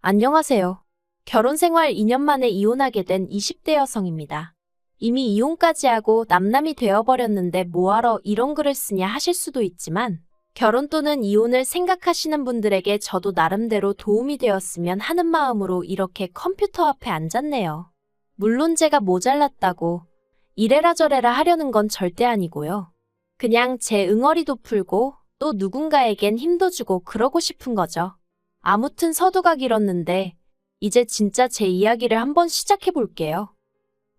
안녕하세요. 결혼 생활 2년 만에 이혼하게 된 20대 여성입니다. 이미 이혼까지 하고 남남이 되어버렸는데 뭐하러 이런 글을 쓰냐 하실 수도 있지만 결혼 또는 이혼을 생각하시는 분들에게 저도 나름대로 도움이 되었으면 하는 마음으로 이렇게 컴퓨터 앞에 앉았네요. 물론 제가 모자랐다고 이래라 저래라 하려는 건 절대 아니고요. 그냥 제 응어리도 풀고 또 누군가에겐 힘도 주고 그러고 싶은 거죠. 아무튼 서두가 길었는데 이제 진짜 제 이야기를 한번 시작해 볼게요.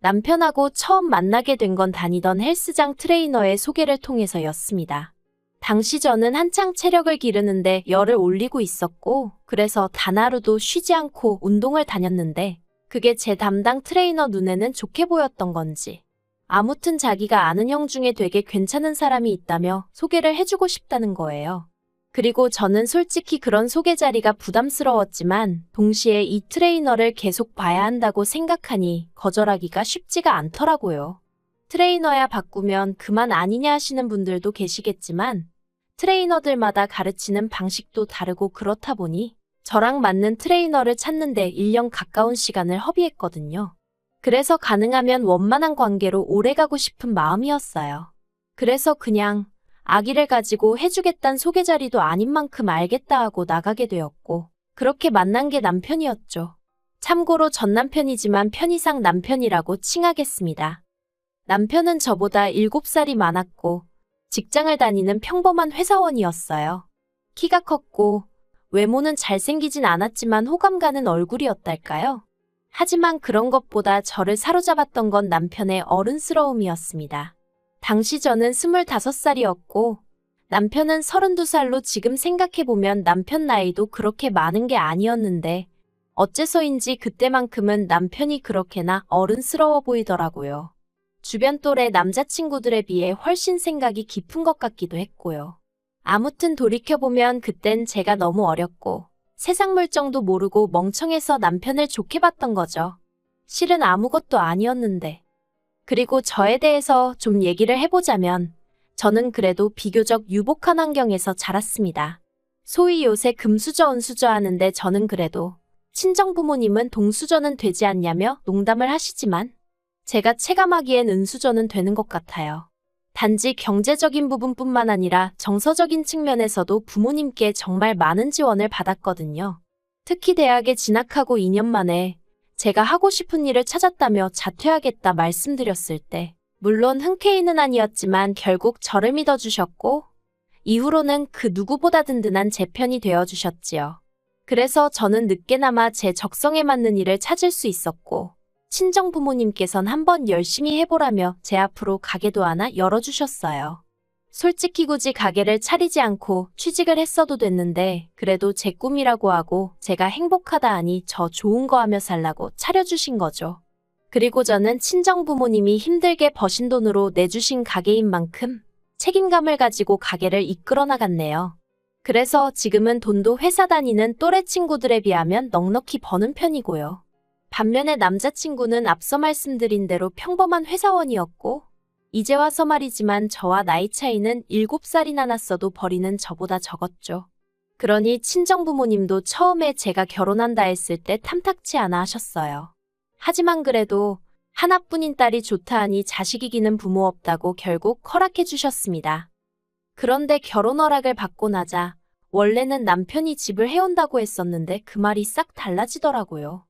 남편하고 처음 만나게 된 건 다니던 헬스장 트레이너의 소개를 통해서였습니다. 당시 저는 한창 체력을 기르는데 열을 올리고 있었고 그래서 단 하루도 쉬지 않고 운동을 다녔는데 그게 제 담당 트레이너 눈에는 좋게 보였던 건지 아무튼 자기가 아는 형 중에 되게 괜찮은 사람이 있다며 소개를 해주고 싶다는 거예요. 그리고 저는 솔직히 그런 소개 자리가 부담스러웠지만 동시에 이 트레이너를 계속 봐야 한다고 생각하니 거절하기가 쉽지가 않더라고요. 트레이너야 바꾸면 그만 아니냐 하시는 분들도 계시겠지만 트레이너들마다 가르치는 방식도 다르고 그렇다 보니 저랑 맞는 트레이너를 찾는데 1년 가까운 시간을 허비했거든요. 그래서 가능하면 원만한 관계로 오래가고 싶은 마음이었어요. 그래서 그냥 아기를 가지고 해주겠단 소개 자리도 아닌 만큼 알겠다 하고 나가게 되었고 그렇게 만난 게 남편이었죠. 참고로 전 남편이지만 편의상 남편이라고 칭하겠습니다. 남편은 저보다 7살이 많았고 직장을 다니는 평범한 회사원이었어요. 키가 컸고 외모는 잘생기진 않았지만 호감 가는 얼굴이었달까요? 하지만 그런 것보다 저를 사로잡았던 건 남편의 어른스러움이었습니다. 당시 저는 25살이었고 남편은 32살로 지금 생각해보면 남편 나이도 그렇게 많은 게 아니었는데 어째서인지 그때만큼은 남편이 그렇게나 어른스러워 보이더라고요. 주변 또래 남자친구들에 비해 훨씬 생각이 깊은 것 같기도 했고요. 아무튼 돌이켜보면 그땐 제가 너무 어렸고 세상 물정도 모르고 멍청해서 남편을 좋게 봤던 거죠. 실은 아무것도 아니었는데. 그리고 저에 대해서 좀 얘기를 해보자면 저는 그래도 비교적 유복한 환경에서 자랐습니다. 소위 요새 금수저 은수저 하는데 저는 그래도 친정부모님은 동수저는 되지 않냐며 농담을 하시지만 제가 체감하기엔 은수저는 되는 것 같아요. 단지 경제적인 부분뿐만 아니라 정서적인 측면에서도 부모님께 정말 많은 지원을 받았거든요. 특히 대학에 진학하고 2년 만에 제가 하고 싶은 일을 찾았다며 자퇴하겠다 말씀드렸을 때 물론 흔쾌히는 아니었지만 결국 저를 믿어주셨고 이후로는 그 누구보다 든든한 제 편이 되어주셨지요. 그래서 저는 늦게나마 제 적성에 맞는 일을 찾을 수 있었고 친정 부모님께선 한번 열심히 해보라며 제 앞으로 가게도 하나 열어주셨어요. 솔직히 굳이 가게를 차리지 않고 취직을 했어도 됐는데 그래도 제 꿈이라고 하고 제가 행복하다 하니 저 좋은 거 하며 살라고 차려주신 거죠. 그리고 저는 친정 부모님이 힘들게 버신 돈으로 내주신 가게인 만큼 책임감을 가지고 가게를 이끌어 나갔네요. 그래서 지금은 돈도 회사 다니는 또래 친구들에 비하면 넉넉히 버는 편이고요. 반면에 남자친구는 앞서 말씀드린 대로 평범한 회사원이었고 이제 와서 말이지만 저와 나이 차이는 7살이나 났어도 벌이는 저보다 적었죠. 그러니 친정부모님도 처음에 제가 결혼한다 했을 때 탐탁치 않아 하셨어요. 하지만 그래도 하나뿐인 딸이 좋다 하니 자식 이기는 부모 없다고 결국 허락해 주셨습니다. 그런데 결혼 허락을 받고 나자 원래는 남편이 집을 해온다고 했었는데 그 말이 싹 달라지더라고요.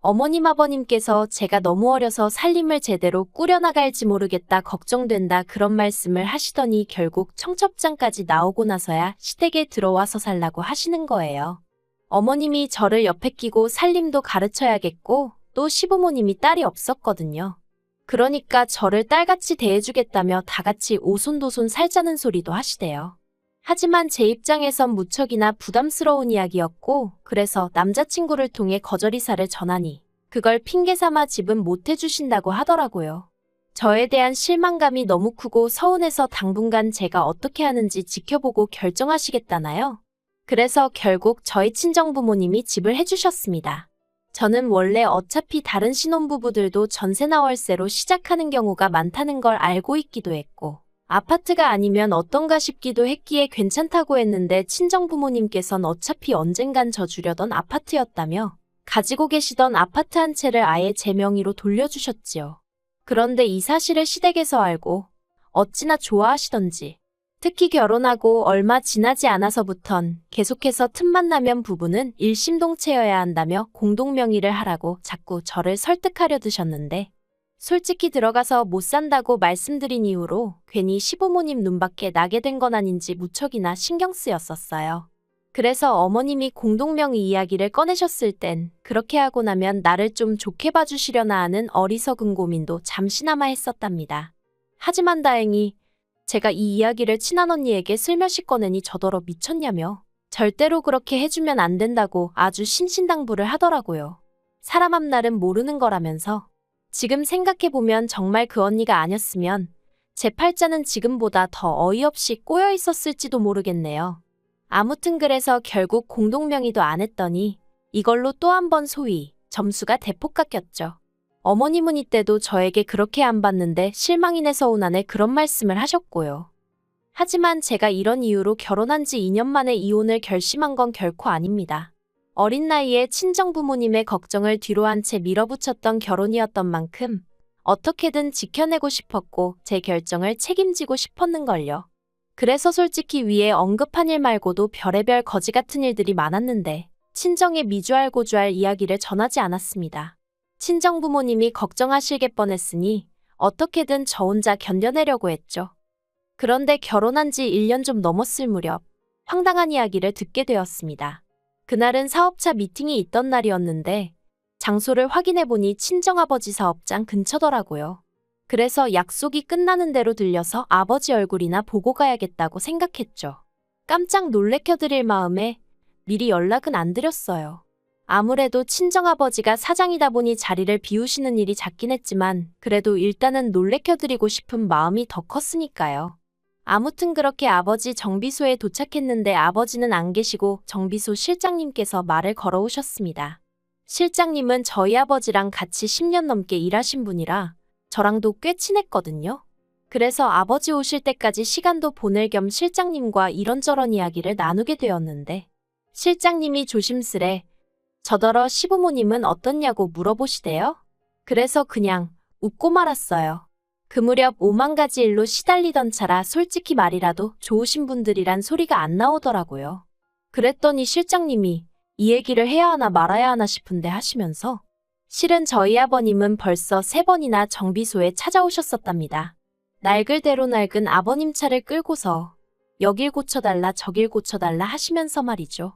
어머님 아버님께서 제가 너무 어려서 살림을 제대로 꾸려나갈지 모르겠다 걱정된다 그런 말씀을 하시더니 결국 청첩장까지 나오고 나서야 시댁에 들어와서 살라고 하시는 거예요. 어머님이 저를 옆에 끼고 살림도 가르쳐야겠고 또 시부모님이 딸이 없었거든요. 그러니까 저를 딸같이 대해주겠다며 다같이 오손도손 살자는 소리도 하시대요. 하지만 제 입장에선 무척이나 부담스러운 이야기였고 그래서 남자친구를 통해 거절이사를 전하니 그걸 핑계삼아 집은 못 해주신다고 하더라고요. 저에 대한 실망감이 너무 크고 서운해서 당분간 제가 어떻게 하는지 지켜보고 결정하시겠다나요? 그래서 결국 저희 친정부모님이 집을 해주셨습니다. 저는 원래 어차피 다른 신혼부부들도 전세나 월세로 시작하는 경우가 많다는 걸 알고 있기도 했고 아파트가 아니면 어떤가 싶기도 했기에 괜찮다고 했는데 친정부모님께선 어차피 언젠간 저 주려던 아파트였다며 가지고 계시던 아파트 한 채를 아예 제 명의로 돌려주셨지요. 그런데 이 사실을 시댁에서 알고 어찌나 좋아하시던지, 특히 결혼하고 얼마 지나지 않아서부턴 계속해서 틈만 나면 부부는 일심동체여야 한다며 공동명의를 하라고 자꾸 저를 설득하려 드셨는데, 솔직히 들어가서 못 산다고 말씀드린 이후로 괜히 시부모님 눈밖에 나게 된 건 아닌지 무척이나 신경 쓰였었어요. 그래서 어머님이 공동명의 이야기를 꺼내셨을 땐 그렇게 하고 나면 나를 좀 좋게 봐주시려나 하는 어리석은 고민도 잠시나마 했었답니다. 하지만 다행히 제가 이 이야기를 친한 언니에게 슬며시 꺼내니 저더러 미쳤냐며 절대로 그렇게 해주면 안 된다고 아주 신신당부를 하더라고요. 사람 앞날은 모르는 거라면서. 지금 생각해보면 정말 그 언니가 아니었으면 제 팔자는 지금보다 더 어이없이 꼬여 있었을지도 모르겠네요. 아무튼 그래서 결국 공동명의도 안 했더니 이걸로 또 한 번 소위 점수가 대폭 깎였죠. 어머님은 이때도 저에게 그렇게 안 봤는데 실망이네 서운하네 그런 말씀을 하셨고요. 하지만 제가 이런 이유로 결혼한 지 2년 만에 이혼을 결심한 건 결코 아닙니다. 어린 나이에 친정부모님의 걱정을 뒤로 한 채 밀어붙였던 결혼이었던 만큼 어떻게든 지켜내고 싶었고 제 결정을 책임지고 싶었는걸요. 그래서 솔직히 위에 언급한 일 말고도 별의별 거지 같은 일들이 많았는데 친정에 미주알고주알 이야기를 전하지 않았습니다. 친정부모님이 걱정하실게 뻔했으니 어떻게든 저 혼자 견뎌내려고 했죠. 그런데 결혼한 지 1년 좀 넘었을 무렵 황당한 이야기를 듣게 되었습니다. 그날은 사업차 미팅이 있던 날이었는데 장소를 확인해보니 친정아버지 사업장 근처더라고요. 그래서 약속이 끝나는 대로 들려서 아버지 얼굴이나 보고 가야겠다고 생각했죠. 깜짝 놀래켜드릴 마음에 미리 연락은 안 드렸어요. 아무래도 친정아버지가 사장이다 보니 자리를 비우시는 일이 잦긴 했지만 그래도 일단은 놀래켜드리고 싶은 마음이 더 컸으니까요. 아무튼 그렇게 아버지 정비소에 도착했는데 아버지는 안 계시고 정비소 실장님께서 말을 걸어오셨습니다. 실장님은 저희 아버지랑 같이 10년 넘게 일하신 분이라 저랑도 꽤 친했거든요. 그래서 아버지 오실 때까지 시간도 보낼 겸 실장님과 이런저런 이야기를 나누게 되었는데 실장님이 조심스레 저더러 시부모님은 어떻냐고 물어보시대요. 그래서 그냥 웃고 말았어요. 그 무렵 5만 가지 일로 시달리던 차라 솔직히 말이라도 좋으신 분들이란 소리가 안 나오더라고요. 그랬더니 실장님이 이 얘기를 해야 하나 말아야 하나 싶은데 하시면서 실은 저희 아버님은 벌써 3번이나 정비소에 찾아오셨었답니다. 낡을대로 낡은 아버님 차를 끌고서 여길 고쳐달라 저길 고쳐달라 하시면서 말이죠.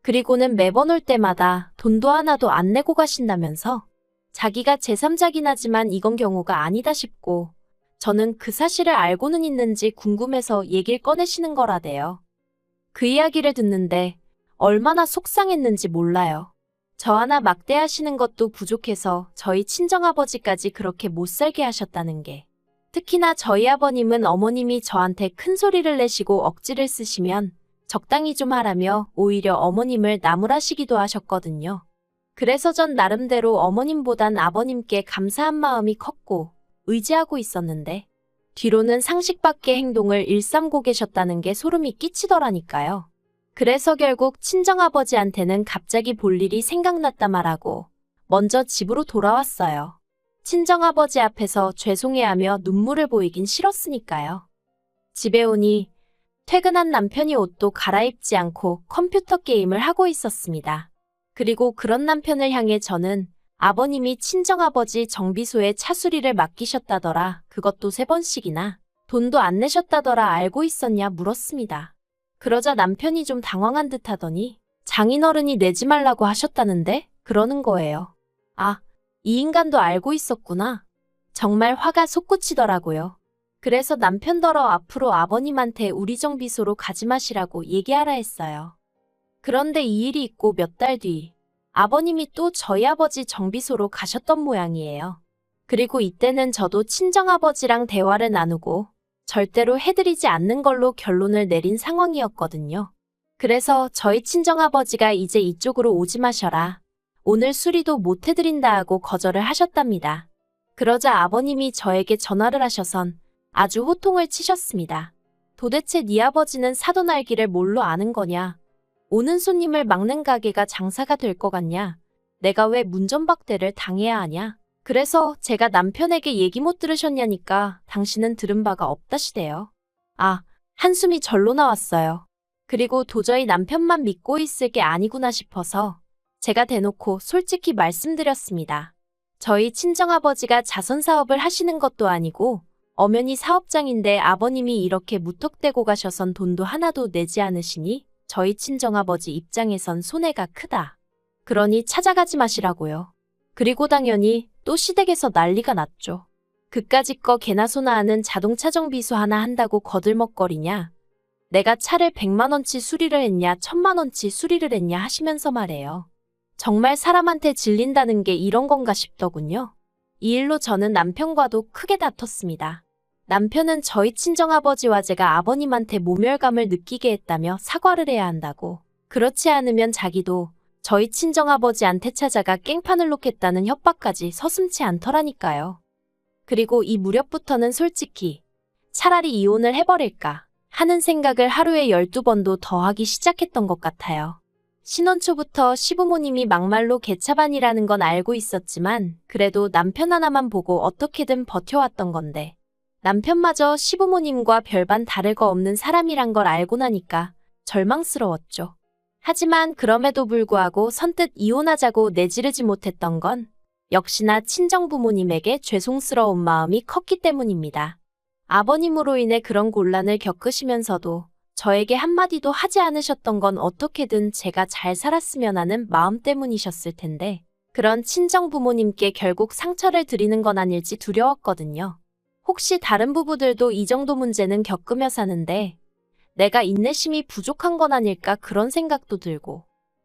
그리고는 매번 올 때마다 돈도 하나도 안 내고 가신다면서 자기가 제3자긴 하지만 이건 경우가 아니다 싶고 저는 그 사실을 알고는 있는지 궁금해서 얘기를 꺼내시는 거라대요. 그 이야기를 듣는데 얼마나 속상했는지 몰라요. 저 하나 막대하시는 것도 부족해서 저희 친정아버지까지 그렇게 못살게 하셨다는 게. 특히나 저희 아버님은 어머님이 저한테 큰 소리를 내시고 억지를 쓰시면 적당히 좀 하라며 오히려 어머님을 나무라시기도 하셨거든요. 그래서 전 나름대로 어머님보단 아버님께 감사한 마음이 컸고 의지하고 있었는데 뒤로는 상식 밖의 행동을 일삼고 계셨다는 게 소름이 끼치더라니까요. 그래서 결국 친정아버지한테는 갑자기 볼 일이 생각났다 말하고 먼저 집으로 돌아왔어요. 친정아버지 앞에서 죄송해하며 눈물을 보이긴 싫었으니까요. 집에 오니 퇴근한 남편이 옷도 갈아입지 않고 컴퓨터 게임을 하고 있었습니다. 그리고 그런 남편을 향해 저는 아버님이 친정아버지 정비소에 차수리를 맡기셨다더라. 그것도 3번씩이나. 돈도 안 내셨다더라. 알고 있었냐 물었습니다. 그러자 남편이 좀 당황한 듯 하더니 장인어른이 내지 말라고 하셨다는데? 그러는 거예요. 아, 이 인간도 알고 있었구나. 정말 화가 솟구치더라고요. 그래서 남편더러 앞으로 아버님한테 우리 정비소로 가지 마시라고 얘기하라 했어요. 그런데 이 일이 있고 몇 달 뒤 아버님이 또 저희 아버지 정비소로 가셨던 모양이에요. 그리고 이때는 저도 친정아버지랑 대화를 나누고 절대로 해드리지 않는 걸로 결론을 내린 상황이었거든요. 그래서 저희 친정아버지가 이제 이쪽으로 오지 마셔라. 오늘 수리도 못 해드린다 하고 거절을 하셨답니다. 그러자 아버님이 저에게 전화를 하셔선 아주 호통을 치셨습니다. 도대체 네 아버지는 사돈 알기를 뭘로 아는 거냐? 오는 손님을 막는 가게가 장사가 될 것 같냐? 내가 왜 문전박대를 당해야 하냐? 그래서 제가 남편에게 얘기 못 들으셨냐니까 당신은 들은 바가 없다시대요. 아, 한숨이 절로 나왔어요. 그리고 도저히 남편만 믿고 있을 게 아니구나 싶어서 제가 대놓고 솔직히 말씀드렸습니다. 저희 친정아버지가 자선사업을 하시는 것도 아니고 엄연히 사업장인데 아버님이 이렇게 무턱대고 가셔선 돈도 하나도 내지 않으시니 저희 친정아버지 입장에선 손해가 크다. 그러니 찾아가지 마시라고요. 그리고 당연히 또 시댁에서 난리가 났죠. 그까짓 거 개나 소나 하는 자동차 정비소 하나 한다고 거들먹거리냐. 내가 차를 100만 원치 수리를 했냐 1000만 원치 수리를 했냐 하시면서 말해요. 정말 사람한테 질린다는 게 이런 건가 싶더군요. 이 일로 저는 남편과도 크게 다퉜습니다. 남편은 저희 친정아버지와 제가 아버님한테 모멸감을 느끼게 했다며 사과를 해야 한다고. 그렇지 않으면 자기도 저희 친정아버지한테 찾아가 깽판을 놓겠다는 협박까지 서슴지 않더라니까요. 그리고 이 무렵부터는 솔직히 차라리 이혼을 해버릴까 하는 생각을 하루에 12번도 더 하기 시작했던 것 같아요. 신혼 초부터 시부모님이 막말로 개차반이라는 건 알고 있었지만 그래도 남편 하나만 보고 어떻게든 버텨왔던 건데 남편마저 시부모님과 별반 다를 거 없는 사람이란 걸 알고 나니까 절망스러웠죠. 하지만 그럼에도 불구하고 선뜻 이혼하자고 내지르지 못했던 건 역시나 친정부모님에게 죄송스러운 마음이 컸기 때문입니다. 아버님으로 인해 그런 곤란을 겪으시면서도 저에게 한마디도 하지 않으셨던 건 어떻게든 제가 잘 살았으면 하는 마음 때문이셨을 텐데 그런 친정부모님께 결국 상처를 드리는 건 아닐지 두려웠거든요. 혹시 다른 부부들도 이 정도 문제는 겪으며 사는데 내가 인내심이 부족한 건 아닐까 그런 생각도 들고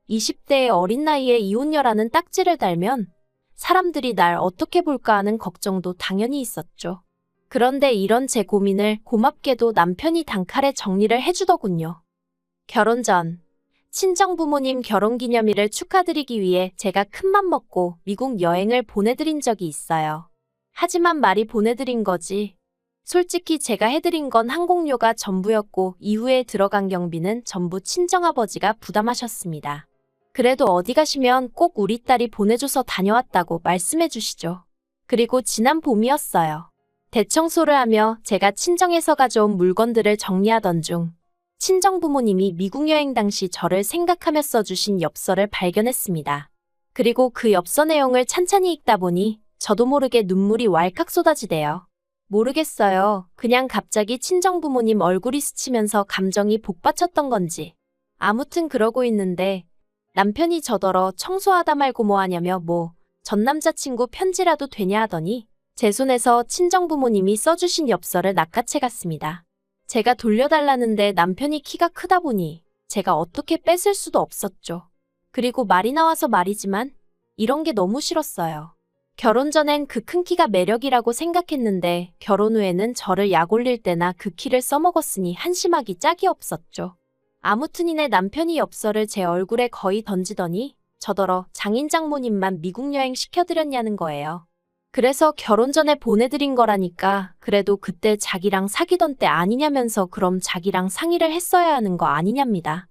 20대의 어린 나이에 이혼녀라는 딱지를 달면 사람들이 날 어떻게 볼까 하는 걱정도 당연히 있었죠. 그런데 이런 제 고민을 고맙게도 남편이 단칼에 정리를 해주더군요. 결혼 전 친정부모님 결혼기념일을 축하드리기 위해 제가 큰맘 먹고 미국 여행을 보내드린 적이 있어요. 하지만 말이 보내드린 거지. 솔직히 제가 해드린 건 항공료가 전부였고 이후에 들어간 경비는 전부 친정아버지가 부담하셨습니다. 그래도 어디 가시면 꼭 우리 딸이 보내줘서 다녀왔다고 말씀해 주시죠. 그리고 지난 봄이었어요. 대청소를 하며 제가 친정에서 가져온 물건들을 정리하던 중 친정부모님이 미국 여행 당시 저를 생각하며 써주신 엽서를 발견했습니다. 그리고 그 엽서 내용을 찬찬히 읽다 보니 저도 모르게 눈물이 왈칵 쏟아지대요. 모르겠어요. 그냥 갑자기 친정부모님 얼굴이 스치면서 감정이 복받쳤던 건지. 아무튼 그러고 있는데 남편이 저더러 청소하다 말고 뭐 하냐며 전 남자친구 편지라도 되냐 하더니 제 손에서 친정부모님이 써주신 엽서를 낚아채 갔습니다. 제가 돌려달라는데 남편이 키가 크다 보니 제가 어떻게 뺏을 수도 없었죠. 그리고 말이 나와서 말이지만 이런 게 너무 싫었어요. 결혼 전엔 그 큰 키가 매력이라고 생각했는데 결혼 후에는 저를 약 올릴 때나 그 키를 써먹었으니 한심하기 짝이 없었죠. 아무튼 이내 남편이 엽서를 제 얼굴에 거의 던지더니 저더러 장인 장모님만 미국 여행 시켜드렸냐는 거예요. 그래서 결혼 전에 보내드린 거라니까 그래도 그때 자기랑 사귀던 때 아니냐면서 그럼 자기랑 상의를 했어야 하는 거 아니냐입니다.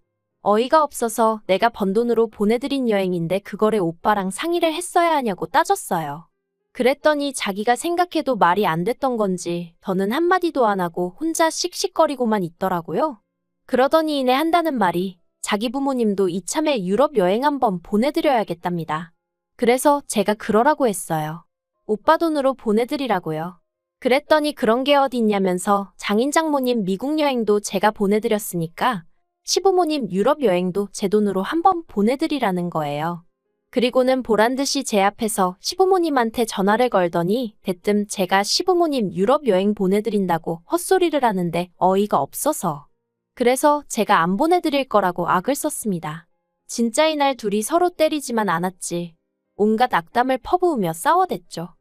어이가 없어서 내가 번 돈으로 보내드린 여행인데 그거를 오빠랑 상의를 했어야 하냐고 따졌어요. 그랬더니 자기가 생각해도 말이 안 됐던 건지 더는 한마디도 안 하고 혼자 씩씩거리고만 있더라고요. 그러더니 이내 한다는 말이 자기 부모님도 이참에 유럽 여행 한번 보내드려야겠답니다. 그래서 제가 그러라고 했어요. 오빠 돈으로 보내드리라고요. 그랬더니 그런 게 어디 있냐면서 장인 장모님 미국 여행도 제가 보내드렸으니까 시부모님 유럽 여행도 제 돈으로 한번 보내드리라는 거예요. 그리고는 보란듯이 제 앞에서 시부모님한테 전화를 걸더니 대뜸 제가 시부모님 유럽 여행 보내드린다고 헛소리를 하는데 어이가 없어서. 그래서 제가 안 보내드릴 거라고 악을 썼습니다. 진짜 이날 둘이 서로 때리지만 않았지. 온갖 악담을 퍼부으며 싸워댔죠.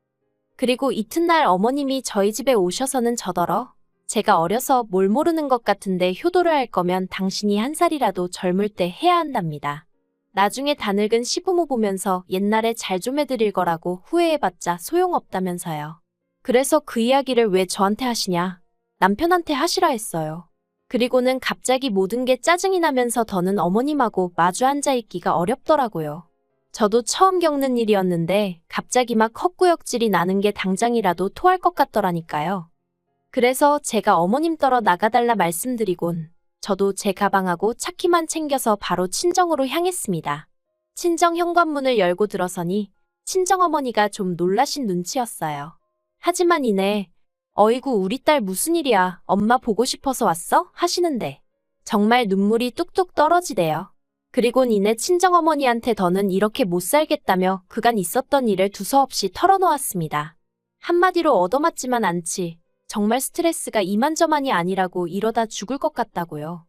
그리고 이튿날 어머님이 저희 집에 오셔서는 저더러 제가 어려서 뭘 모르는 것 같은데 효도를 할 거면 당신이 한 살이라도 젊을 때 해야 한답니다. 나중에 다 늙은 시부모 보면서 옛날에 잘 좀 해드릴 거라고 후회해봤자 소용없다면서요. 그래서 그 이야기를 왜 저한테 하시냐? 남편한테 하시라 했어요. 그리고는 갑자기 모든 게 짜증이 나면서 더는 어머님하고 마주 앉아있기가 어렵더라고요. 저도 처음 겪는 일이었는데 갑자기 막 헛구역질이 나는 게 당장이라도 토할 것 같더라니까요. 그래서 제가 어머님 떨어 나가달라 말씀드리곤 저도 제 가방하고 차키만 챙겨서 바로 친정으로 향했습니다. 친정 현관문을 열고 들어서니 친정어머니가 좀 놀라신 눈치였어요. 하지만 이내 어이구 우리 딸 무슨 일이야 엄마 보고 싶어서 왔어? 하시는데 정말 눈물이 뚝뚝 떨어지대요. 그리곤 이내 친정어머니한테 더는 이렇게 못 살겠다며 그간 있었던 일을 두서없이 털어놓았습니다. 한마디로 얻어맞지만 않지. 정말 스트레스가 이만저만이 아니라고 이러다 죽을 것 같다고요.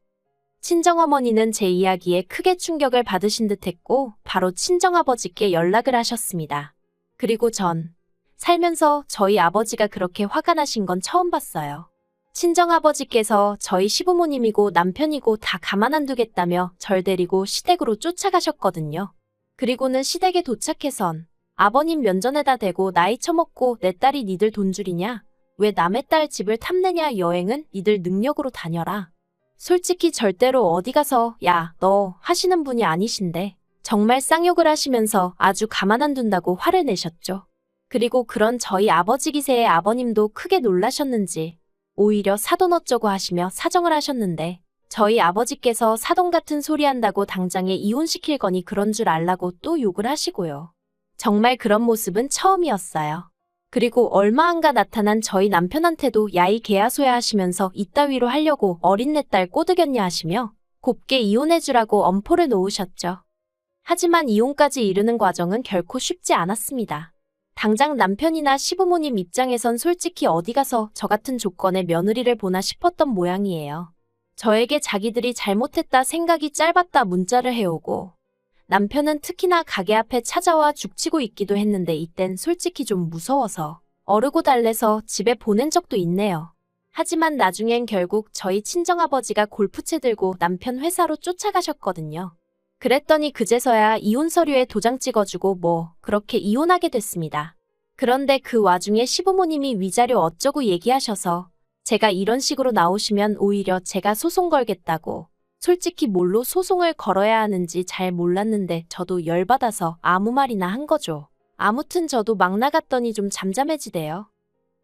친정어머니는 제 이야기에 크게 충격을 받으신 듯했고 바로 친정아버지께 연락을 하셨습니다. 그리고 전 살면서 저희 아버지가 그렇게 화가 나신 건 처음 봤어요. 친정아버지께서 저희 시부모님이고 남편이고 다 가만 안 두겠다며 절 데리고 시댁으로 쫓아가셨거든요. 그리고는 시댁에 도착해선 아버님 면전에다 대고 나이 처먹고 내 딸이 니들 돈줄이냐? 왜 남의 딸 집을 탐내냐? 여행은 니들 능력으로 다녀라. 솔직히 절대로 어디 가서 야, 너 하시는 분이 아니신데 정말 쌍욕을 하시면서 아주 가만 안 둔다고 화를 내셨죠. 그리고 그런 저희 아버지 기세에 아버님도 크게 놀라셨는지 오히려 사돈 어쩌고 하시며 사정을 하셨는데 저희 아버지께서 사돈 같은 소리 한다고 당장에 이혼시킬 거니 그런 줄 알라고 또 욕을 하시고요. 정말 그런 모습은 처음이었어요. 그리고 얼마 안가 나타난 저희 남편한테도 야이 개야소야 하시면서 이따위로 하려고 어린 내 딸 꼬드겼냐 하시며 곱게 이혼해주라고 엄포를 놓으셨죠. 하지만 이혼까지 이르는 과정은 결코 쉽지 않았습니다. 당장 남편이나 시부모님 입장에선 솔직히 어디 가서 저 같은 조건의 며느리를 보나 싶었던 모양이에요. 저에게 자기들이 잘못했다 생각이 짧았다 문자를 해오고 남편은 특히나 가게 앞에 찾아와 죽치고 있기도 했는데 이땐 솔직히 좀 무서워서 어르고 달래서 집에 보낸 적도 있네요. 하지만 나중엔 결국 저희 친정아버지가 골프채 들고 남편 회사로 쫓아가셨거든요. 그랬더니 그제서야 이혼 서류에 도장 찍어주고 뭐 그렇게 이혼하게 됐습니다. 그런데 그 와중에 시부모님이 위자료 어쩌고 얘기하셔서 제가 이런 식으로 나오시면 오히려 제가 소송 걸겠다고 솔직히 뭘로 소송을 걸어야 하는지 잘 몰랐는데 저도 열받아서 아무 말이나 한 거죠. 아무튼 저도 막 나갔더니 좀 잠잠해지대요.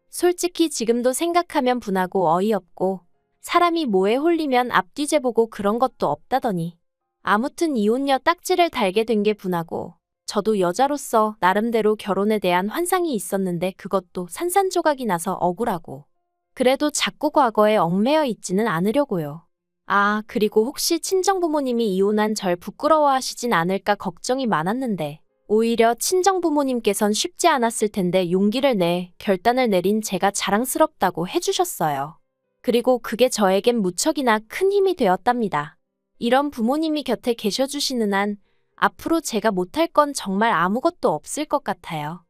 솔직히 지금도 생각하면 분하고 어이없고 사람이 뭐에 홀리면 앞뒤 재보고 그런 것도 없다더니 아무튼 이혼녀 딱지를 달게 된 게 분하고 저도 여자로서 나름대로 결혼에 대한 환상이 있었는데 그것도 산산조각이 나서 억울하고 그래도 자꾸 과거에 얽매여 있지는 않으려고요. 아, 그리고 혹시 친정부모님이 이혼한 절 부끄러워하시진 않을까 걱정이 많았는데 오히려 친정부모님께선 쉽지 않았을 텐데 용기를 내 결단을 내린 제가 자랑스럽다고 해주셨어요. 그리고 그게 저에겐 무척이나 큰 힘이 되었답니다. 이런 부모님이 곁에 계셔주시는 한 앞으로 제가 못할 건 정말 아무것도 없을 것 같아요.